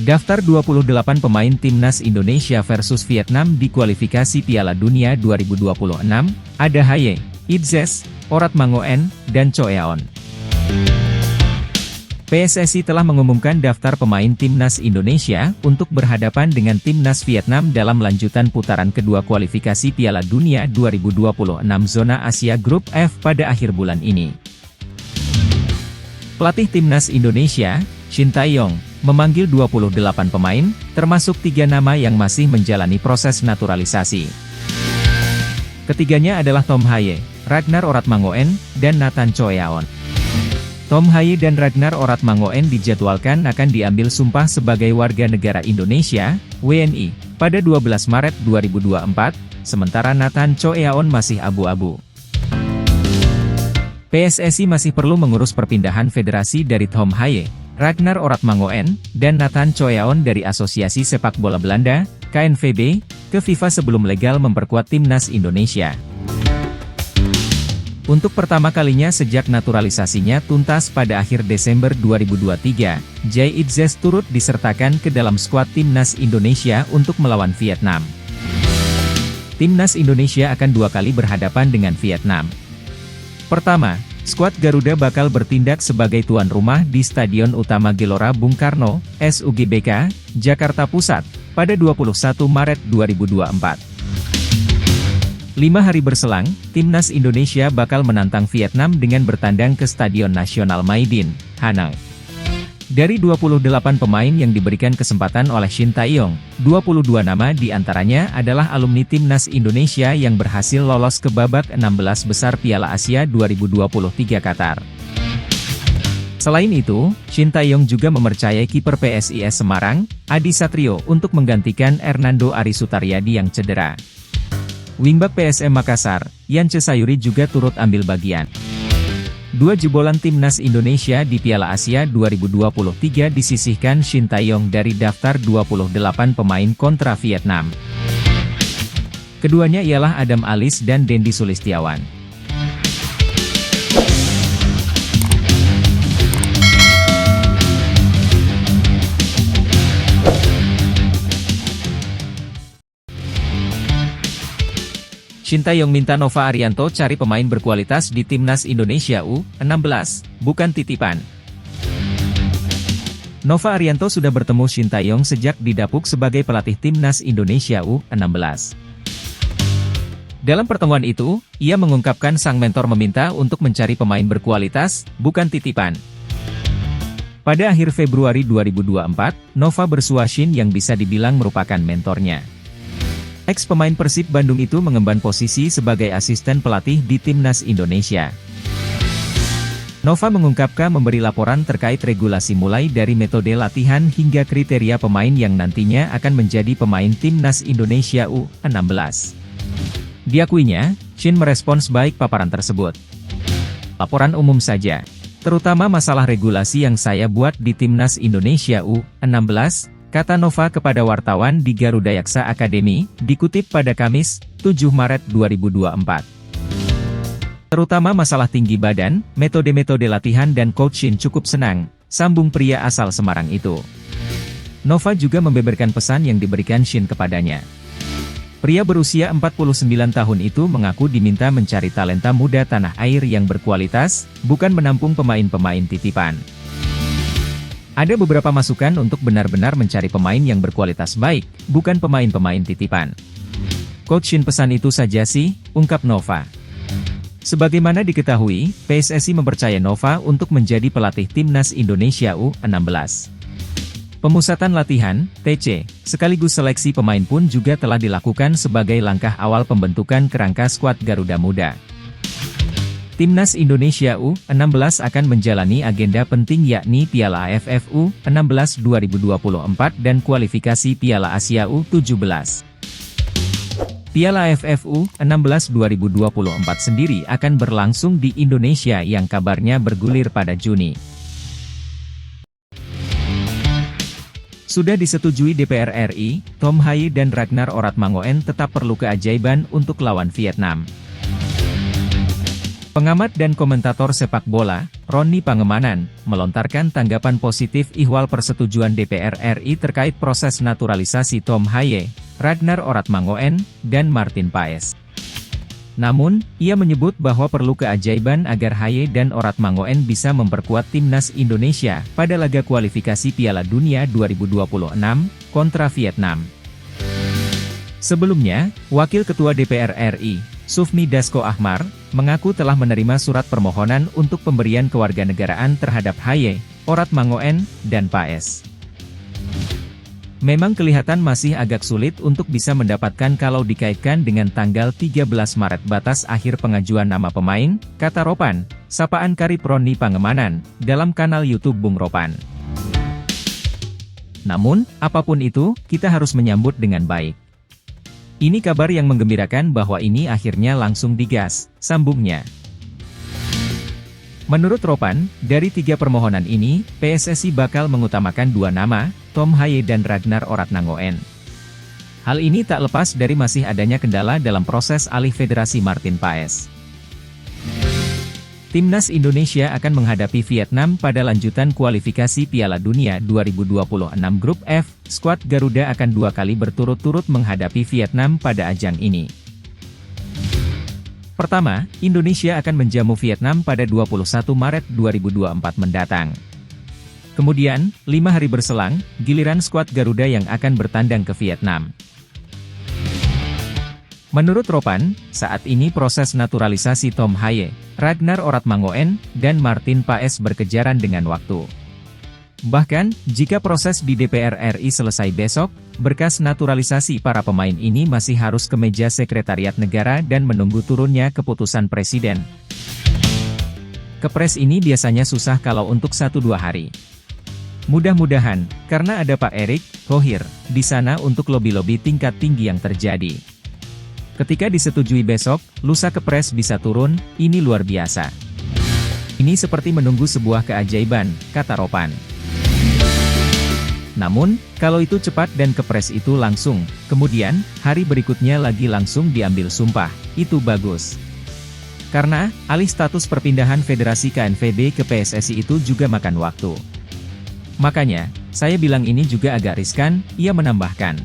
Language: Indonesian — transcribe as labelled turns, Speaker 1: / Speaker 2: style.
Speaker 1: Daftar 28 pemain timnas Indonesia versus Vietnam di kualifikasi Piala Dunia 2026, ada Haye, Idzes, Orat Mangoen, dan Choeon. PSSI telah mengumumkan daftar pemain timnas Indonesia untuk berhadapan dengan timnas Vietnam dalam lanjutan putaran kedua kualifikasi Piala Dunia 2026 Zona Asia Grup F pada akhir bulan ini. Pelatih timnas Indonesia, Shin Tae-yong, memanggil 28 pemain, termasuk 3 nama yang masih menjalani proses naturalisasi. Ketiganya adalah Tom Haye, Ragnar Orat Mangoen, dan Nathan Choeon. Tom Haye dan Ragnar Orat Mangoen dijadwalkan akan diambil sumpah sebagai warga negara Indonesia, WNI, pada 12 Maret 2024, sementara Nathan Choeon masih abu-abu. PSSI masih perlu mengurus perpindahan federasi dari Tom Haye, Ragnar Orat Mangoen, dan Nathan Choeon dari Asosiasi Sepak Bola Belanda, KNVB, ke FIFA sebelum legal memperkuat timnas Indonesia. Untuk pertama kalinya sejak naturalisasinya tuntas pada akhir Desember 2023, Jay Idzes turut disertakan ke dalam skuad timnas Indonesia untuk melawan Vietnam. Timnas Indonesia akan 2 kali berhadapan dengan Vietnam. Pertama, skuad Garuda bakal bertindak sebagai tuan rumah di Stadion Utama Gelora Bung Karno, SUGBK, Jakarta Pusat, pada 21 Maret 2024. 5 hari berselang, timnas Indonesia bakal menantang Vietnam dengan bertandang ke Stadion Nasional Maidin, Hanoi. Dari 28 pemain yang diberikan kesempatan oleh Shin Tae-yong, 22 nama diantaranya adalah alumni timnas Indonesia yang berhasil lolos ke babak 16 besar Piala Asia 2023 Qatar. Selain itu, Shin Tae-yong juga mempercayai kiper PSIS Semarang, Adi Satrio untuk menggantikan Hernando Ari Sutaryadi yang cedera. Wingback PSM Makassar, Yance Sayuri juga turut ambil bagian. 2 jebolan timnas Indonesia di Piala Asia 2023 disisihkan Shin Tae-yong dari daftar 28 pemain kontra Vietnam. Keduanya ialah Adam Alis dan Dendi Sulistiawan. Shin Tae-yong minta Nova Arianto cari pemain berkualitas di timnas Indonesia U16, bukan titipan. Nova Arianto sudah bertemu Shin Tae-yong sejak didapuk sebagai pelatih timnas Indonesia U16. Dalam pertemuan itu, ia mengungkapkan sang mentor meminta untuk mencari pemain berkualitas, bukan titipan. Pada akhir Februari 2024, Nova bersua Shin yang bisa dibilang merupakan mentornya. Ex-pemain Persib Bandung itu mengemban posisi sebagai asisten pelatih di timnas Indonesia. Nova mengungkapkan memberi laporan terkait regulasi mulai dari metode latihan hingga kriteria pemain yang nantinya akan menjadi pemain timnas Indonesia U16. Diakuinya, Shin merespons baik paparan tersebut. Laporan umum saja, terutama masalah regulasi yang saya buat di timnas Indonesia U16, kata Nova kepada wartawan di Garuda Yaksa Academy, dikutip pada Kamis, 7 Maret 2024. Terutama masalah tinggi badan, metode-metode latihan dan coach Shin cukup senang, sambung pria asal Semarang itu. Nova juga membeberkan pesan yang diberikan Shin kepadanya. Pria berusia 49 tahun itu mengaku diminta mencari talenta muda tanah air yang berkualitas, bukan menampung pemain-pemain titipan. Ada beberapa masukan untuk benar-benar mencari pemain yang berkualitas baik, bukan pemain-pemain titipan. Coach Shin pesan itu saja sih, ungkap Nova. Sebagaimana diketahui, PSSI mempercayai Nova untuk menjadi pelatih timnas Indonesia U16. Pemusatan latihan, TC, sekaligus seleksi pemain pun juga telah dilakukan sebagai langkah awal pembentukan kerangka skuad Garuda Muda. Timnas Indonesia U16 akan menjalani agenda penting yakni Piala AFF U16 2024 dan kualifikasi Piala Asia U17. Piala AFF U16 2024 sendiri akan berlangsung di Indonesia yang kabarnya bergulir pada Juni. Sudah disetujui DPR RI, Tom Haye dan Ragnar Orat Mangoen tetap perlu keajaiban untuk lawan Vietnam. Pengamat dan komentator sepak bola, Roni Pangemanan, melontarkan tanggapan positif ihwal persetujuan DPR RI terkait proses naturalisasi Tom Haye, Ragnar Oratmangoen, dan Martin Paes. Namun, ia menyebut bahwa perlu keajaiban agar Haye dan Oratmangoen bisa memperkuat timnas Indonesia pada laga kualifikasi Piala Dunia 2026 kontra Vietnam. Sebelumnya, Wakil Ketua DPR RI, Sufmi Dasko Ahmar, mengaku telah menerima surat permohonan untuk pemberian kewarganegaraan terhadap Haye, Oratmangoen, dan Paes. Memang kelihatan masih agak sulit untuk bisa mendapatkan kalau dikaitkan dengan tanggal 13 Maret batas akhir pengajuan nama pemain, kata Ropan, sapaan karib Roni Pangemanan, dalam kanal YouTube Bung Ropan. Namun, apapun itu, kita harus menyambut dengan baik. Ini kabar yang menggembirakan bahwa ini akhirnya langsung digas, sambungnya. Menurut Ropan, dari 3 permohonan ini, PSSI bakal mengutamakan 2 nama, Tom Haye dan Ragnar Oratmangoen. Hal ini tak lepas dari masih adanya kendala dalam proses alih federasi Martin Paes. Timnas Indonesia akan menghadapi Vietnam pada lanjutan kualifikasi Piala Dunia 2026 Grup F. Skuad Garuda akan 2 kali berturut-turut menghadapi Vietnam pada ajang ini. Pertama, Indonesia akan menjamu Vietnam pada 21 Maret 2024 mendatang. Kemudian, 5 hari berselang, giliran skuad Garuda yang akan bertandang ke Vietnam. Menurut Ropan, saat ini proses naturalisasi Tom Haye, Ragnar Oratmangoen, dan Martin Paes berkejaran dengan waktu. Bahkan, jika proses di DPR RI selesai besok, berkas naturalisasi para pemain ini masih harus ke meja Sekretariat Negara dan menunggu turunnya keputusan Presiden. Kepres ini biasanya susah kalau untuk 1-2 hari. Mudah-mudahan, karena ada Pak Erick Thohir di sana untuk lobi-lobi tingkat tinggi yang terjadi. Ketika disetujui besok, lusa Kepres bisa turun, ini luar biasa. Ini seperti menunggu sebuah keajaiban, kata Ropan. Namun, kalau itu cepat dan Kepres itu langsung, kemudian, hari berikutnya lagi langsung diambil sumpah, itu bagus. Karena, alih status perpindahan Federasi KNVB ke PSSI itu juga makan waktu. Makanya, saya bilang ini juga agak riskan, ia menambahkan.